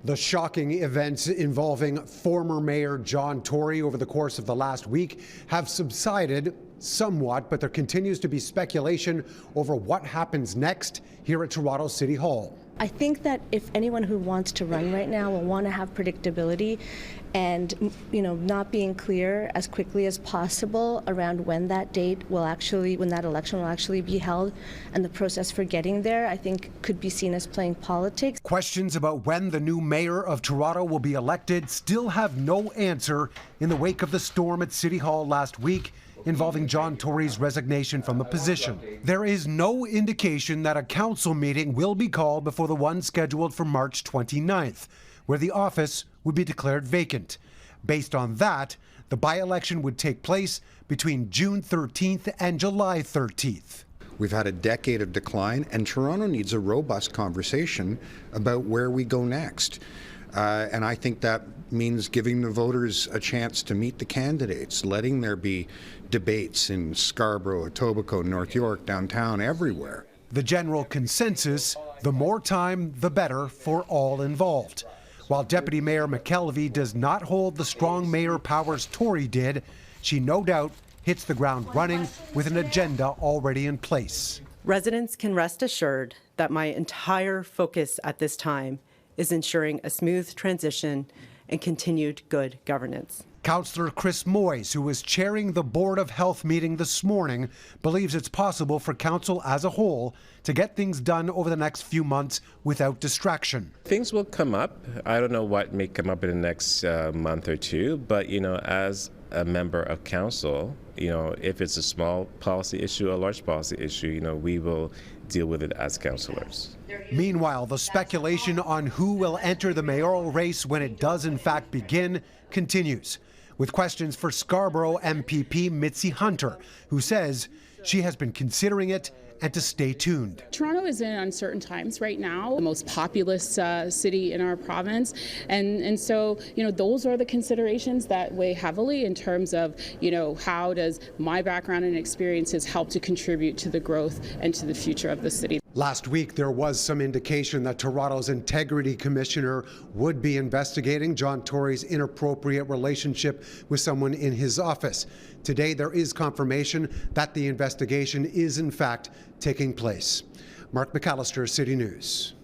The shocking events involving former Mayor John Tory over the course of the last week have subsided somewhat, but there continues to be speculation over what happens next here at Toronto City Hall. I think that if anyone who wants to run right now will want to have predictability and, not being clear as quickly as possible around when that when that election will actually be held, and the process for getting there, I think could be seen as playing politics. Questions about when the new mayor of Toronto will be elected still have no answer in the wake of the storm at City Hall last week involving John Tory's resignation from the position. There is no indication that a council meeting will be called before the one scheduled for March 29th, where the office would be declared vacant. Based on that, the by-election would take place between June 13th and July 13th. We've had a decade of decline, and Toronto needs a robust conversation about where we go next. And I think that means giving the voters a chance to meet the candidates, letting there be debates in Scarborough, Etobicoke, North York, downtown, everywhere. The general consensus, the more time, the better for all involved. While Deputy Mayor McAllister does not hold the strong mayor powers Tory did, she no doubt hits the ground running with an agenda already in place. Residents can rest assured that my entire focus at this time is ensuring a smooth transition and continued good governance. Councillor Chris Moyes, who was chairing the Board of Health meeting this morning, believes it's possible for council as a whole to get things done over the next few months without distraction. Things will come up. I don't know what may come up in the next month or two, but as a member of council, if it's a small policy issue, a large policy issue, we will deal with it as councillors. Meanwhile, the speculation on who will enter the mayoral race when it does in fact begin continues, with questions for Scarborough MPP Mitzi Hunter, who says she has been considering it and to stay tuned. Toronto is in uncertain times right now, the most populous city in our province, and so those are the considerations that weigh heavily in terms of how does my background and experiences help to contribute to the growth and to the future of the city. Last week, there was some indication that Toronto's Integrity Commissioner would be investigating John Tory's inappropriate relationship with someone in his office. Today, there is confirmation that the investigation is in fact taking place. Mark McAllister, City News.